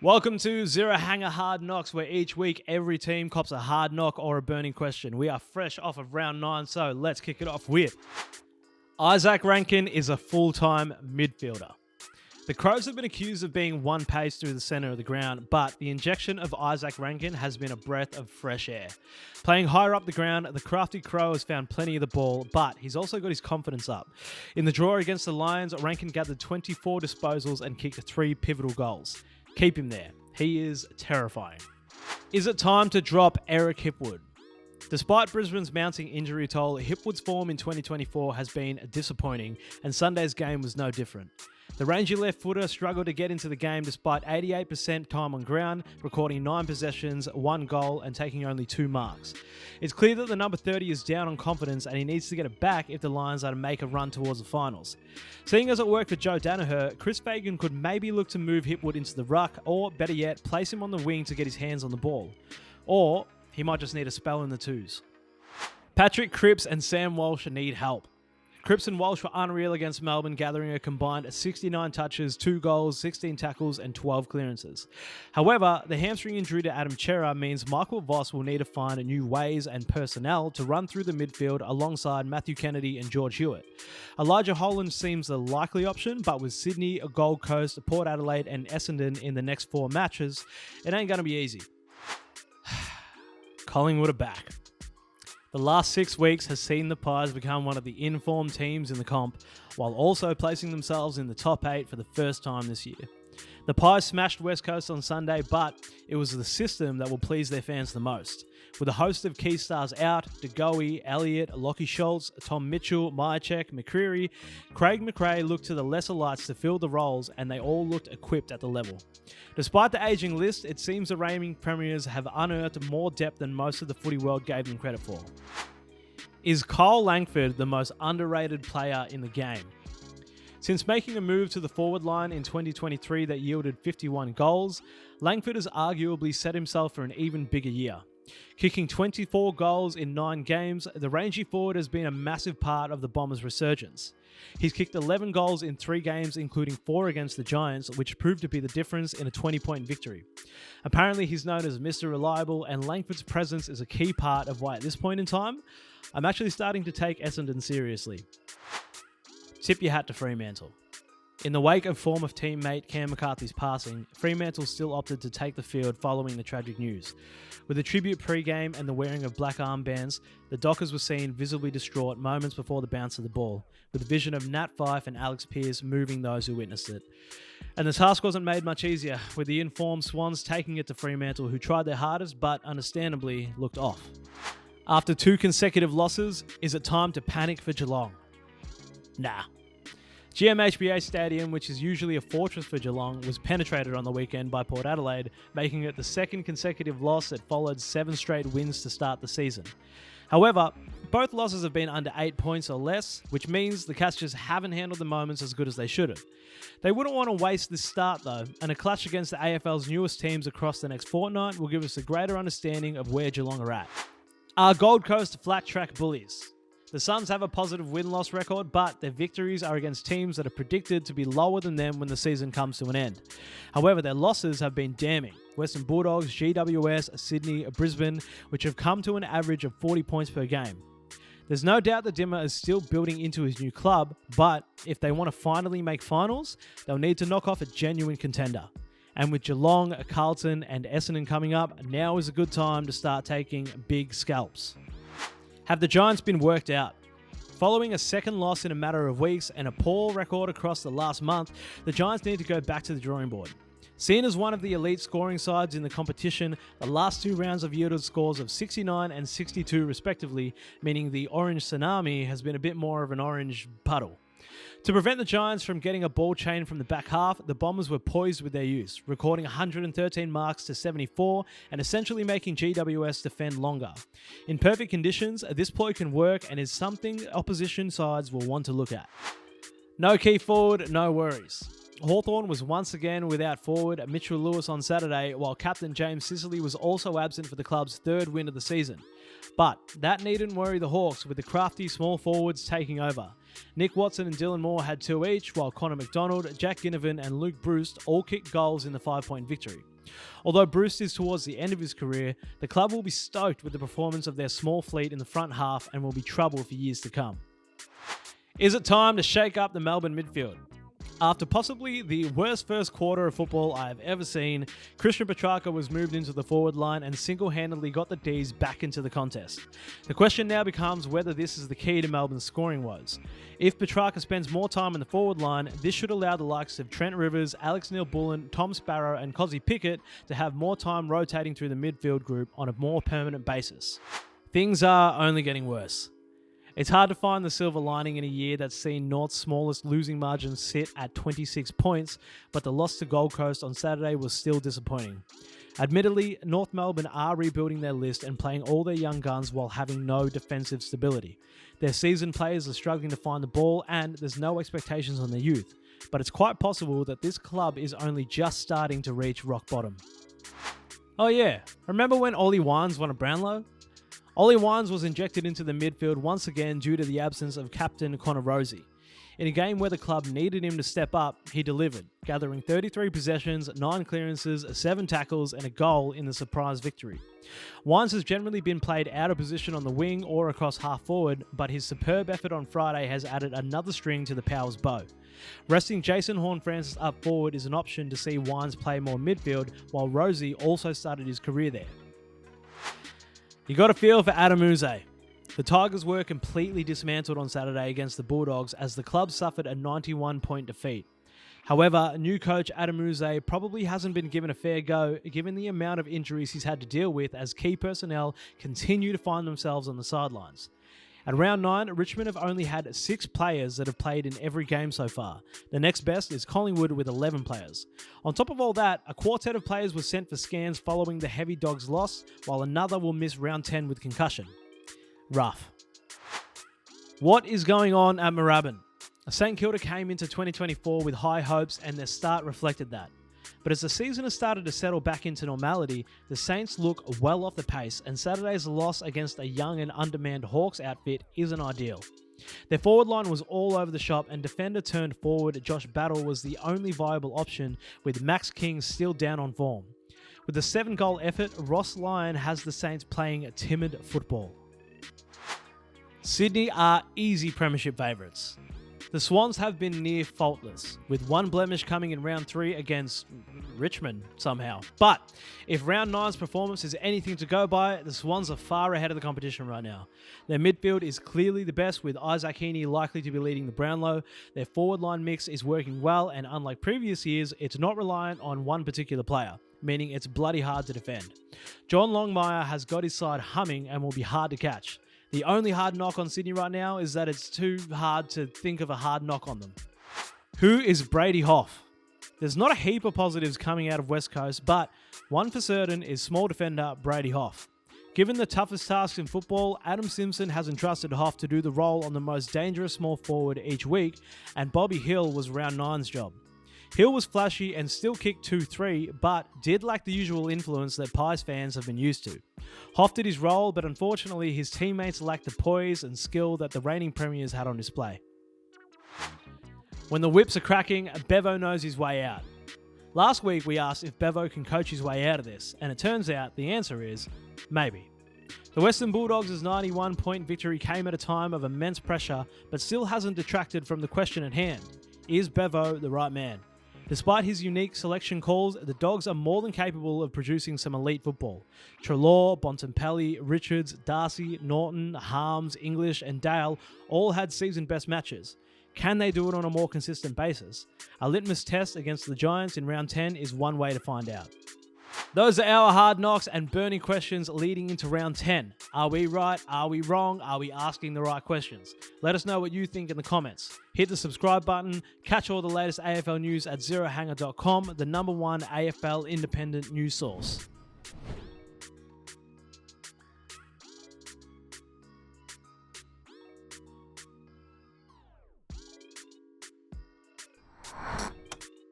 Welcome to Zero Hanger Hard Knocks, where each week every team cops a hard knock or a burning question. We are fresh off of round 9, so let's kick it off with Isaac Rankin is a full-time midfielder. The Crows have been accused of being one pace through the centre of the ground, but the injection of Isaac Rankin has been a breath of fresh air. Playing higher up the ground, the crafty Crow has found plenty of the ball, but he's also got his confidence up. In the draw against the Lions, Rankin gathered 24 disposals and kicked 3 pivotal goals. Keep him there. He is terrifying. Is it time to drop Eric Hipwood? Despite Brisbane's mounting injury toll, Hipwood's form in 2024 has been disappointing, and Sunday's game was no different. The rangy left footer struggled to get into the game despite 88% time on ground, recording 9 possessions, 1 goal, and taking only 2 marks. It's clear that the number 30 is down on confidence and he needs to get it back if the Lions are to make a run towards the finals. Seeing as it worked for Joe Danaher, Chris Fagan could maybe look to move Hipwood into the ruck, or better yet, place him on the wing to get his hands on the ball. Or he might just need a spell in the twos. Patrick Cripps and Sam Walsh need help. Cripps and Walsh were unreal against Melbourne, gathering a combined 69 touches, 2 goals, 16 tackles and 12 clearances. However, the hamstring injury to Adam Chera means Michael Voss will need to find new ways and personnel to run through the midfield alongside Matthew Kennedy and George Hewitt. Elijah Holland seems the likely option, but with Sydney, Gold Coast, Port Adelaide and Essendon in the next 4 matches, it ain't going to be easy. Collingwood are back. The last 6 weeks has seen the Pies become one of the informed teams in the comp, while also placing themselves in the top 8 for the first time this year. The Pies smashed West Coast on Sunday, but it was the system that will please their fans the most. With a host of key stars out, De Goey, Elliott, Lockie Schultz, Tom Mitchell, Myercheck, McCreary, Craig McRae looked to the lesser lights to fill the roles, and they all looked equipped at the level. Despite the aging list, it seems the reigning premiers have unearthed more depth than most of the footy world gave them credit for. Is Kyle Langford the most underrated player in the game? Since making a move to the forward line in 2023 that yielded 51 goals, Langford has arguably set himself for an even bigger year. Kicking 24 goals in 9 games, the rangy forward has been a massive part of the Bombers' resurgence. He's kicked 11 goals in 3 games, including 4 against the Giants, which proved to be the difference in a 20-point victory. Apparently, he's known as Mr. Reliable, and Langford's presence is a key part of why, at this point in time, I'm actually starting to take Essendon seriously. Tip your hat to Fremantle. In the wake of former teammate Cam McCarthy's passing, Fremantle still opted to take the field following the tragic news. With a tribute pre-game and the wearing of black armbands, the Dockers were seen visibly distraught moments before the bounce of the ball, with the vision of Nat Fyfe and Alex Pearce moving those who witnessed it. And the task wasn't made much easier, with the informed Swans taking it to Fremantle, who tried their hardest but understandably looked off. After 2 consecutive losses, is it time to panic for Geelong? Nah. GMHBA Stadium, which is usually a fortress for Geelong, was penetrated on the weekend by Port Adelaide, making it the 2nd consecutive loss that followed 7 straight wins to start the season. However, both losses have been under 8 points or less, which means the Cats just haven't handled the moments as good as they should have. They wouldn't want to waste this start though, and a clash against the AFL's newest teams across the next fortnight will give us a greater understanding of where Geelong are at. Are Gold Coast flat track bullies? The Suns have a positive win-loss record, but their victories are against teams that are predicted to be lower than them when the season comes to an end. However, their losses have been damning. Western Bulldogs, GWS, Sydney, Brisbane, which have come to an average of 40 points per game. There's no doubt that Dimmer is still building into his new club, but if they want to finally make finals, they'll need to knock off a genuine contender. And with Geelong, Carlton and Essendon coming up, now is a good time to start taking big scalps. Have the Giants been worked out? Following a second loss in a matter of weeks and a poor record across the last month, the Giants need to go back to the drawing board. Seen as one of the elite scoring sides in the competition, the last 2 rounds have yielded scores of 69 and 62 respectively, meaning the orange tsunami has been a bit more of an orange puddle. To prevent the Giants from getting a ball chain from the back half, the Bombers were poised with their use, recording 113 marks to 74 and essentially making GWS defend longer. In perfect conditions, this ploy can work and is something opposition sides will want to look at. No key forward, no worries. Hawthorn was once again without forward Mitchell Lewis on Saturday, while captain James Sicily was also absent for the club's 3rd win of the season. But that needn't worry the Hawks, with the crafty small forwards taking over. Nick Watson and Dylan Moore had 2 each, while Connor McDonald, Jack Ginnivan and Luke Bruce all kicked goals in the 5-point victory. Although Bruce is towards the end of his career, the club will be stoked with the performance of their small fleet in the front half and will be trouble for years to come. Is it time to shake up the Melbourne midfield? After possibly the worst first quarter of football I have ever seen, Christian Petrarca was moved into the forward line and single-handedly got the D's back into the contest. The question now becomes whether this is the key to Melbourne's scoring woes. If Petrarca spends more time in the forward line, this should allow the likes of Trent Rivers, Alex Neil-Bullen, Tom Sparrow and Cozzy Pickett to have more time rotating through the midfield group on a more permanent basis. Things are only getting worse. It's hard to find the silver lining in a year that's seen North's smallest losing margin sit at 26 points, but the loss to Gold Coast on Saturday was still disappointing. Admittedly, North Melbourne are rebuilding their list and playing all their young guns while having no defensive stability. Their seasoned players are struggling to find the ball and there's no expectations on their youth, but it's quite possible that this club is only just starting to reach rock bottom. Oh yeah, remember when Ollie Wines won a Brownlow? Ollie Wines was injected into the midfield once again due to the absence of captain Connor Rozee. In a game where the club needed him to step up, he delivered, gathering 33 possessions, 9 clearances, 7 tackles and a goal in the surprise victory. Wines has generally been played out of position on the wing or across half forward, but his superb effort on Friday has added another string to the Powers' bow. Resting Jason Horne-Francis up forward is an option to see Wines play more midfield, while Rozee also started his career there. You got a feel for Adam Uze. The Tigers were completely dismantled on Saturday against the Bulldogs as the club suffered a 91-point defeat. However, new coach Adam Uze probably hasn't been given a fair go given the amount of injuries he's had to deal with as key personnel continue to find themselves on the sidelines. At round 9, Richmond have only had 6 players that have played in every game so far. The next best is Collingwood with 11 players. On top of all that, a quartet of players was sent for scans following the Heavy Dogs loss, while another will miss round 10 with concussion. Rough. What is going on at Moorabbin? St Kilda came into 2024 with high hopes and their start reflected that. But as the season has started to settle back into normality, the Saints look well off the pace and Saturday's loss against a young and undermanned Hawks outfit isn't ideal. Their forward line was all over the shop and defender turned forward Josh Battle was the only viable option with Max King still down on form. With a 7-goal effort, Ross Lyon has the Saints playing timid football. Sydney are easy premiership favourites. The Swans have been near faultless, with one blemish coming in round 3 against Richmond somehow. But if round 9's performance is anything to go by, the Swans are far ahead of the competition right now. Their midfield is clearly the best, with Isaac Heaney likely to be leading the Brownlow. Their forward line mix is working well, and unlike previous years, it's not reliant on one particular player, meaning it's bloody hard to defend. John Longmire has got his side humming and will be hard to catch. The only hard knock on Sydney right now is that it's too hard to think of a hard knock on them. Who is Brady Hough? There's not a heap of positives coming out of West Coast, but one for certain is small defender Brady Hough. Given the toughest task in football, Adam Simpson has entrusted Hough to do the role on the most dangerous small forward each week, and Bobby Hill was round 9's job. Hill was flashy and still kicked 2-3, but did lack the usual influence that Pies fans have been used to. Hough did his role, but unfortunately his teammates lacked the poise and skill that the reigning premiers had on display. When the whips are cracking, Bevo knows his way out. Last week we asked if Bevo can coach his way out of this, and it turns out the answer is maybe. The Western Bulldogs' 91-point victory came at a time of immense pressure, but still hasn't detracted from the question at hand. Is Bevo the right man? Despite his unique selection calls, the Dogs are more than capable of producing some elite football. Treloar, Bontempelli, Richards, Darcy, Norton, Harms, English and Dale all had season best matches. Can they do it on a more consistent basis? A litmus test against the Giants in round 10 is one way to find out. Those are our hard knocks and burning questions leading into round 10. Are we right? Are we wrong? Are we asking the right questions? Let us know what you think in the comments. Hit the subscribe button. Catch all the latest AFL news at zerohanger.com, the #1 AFL independent news source.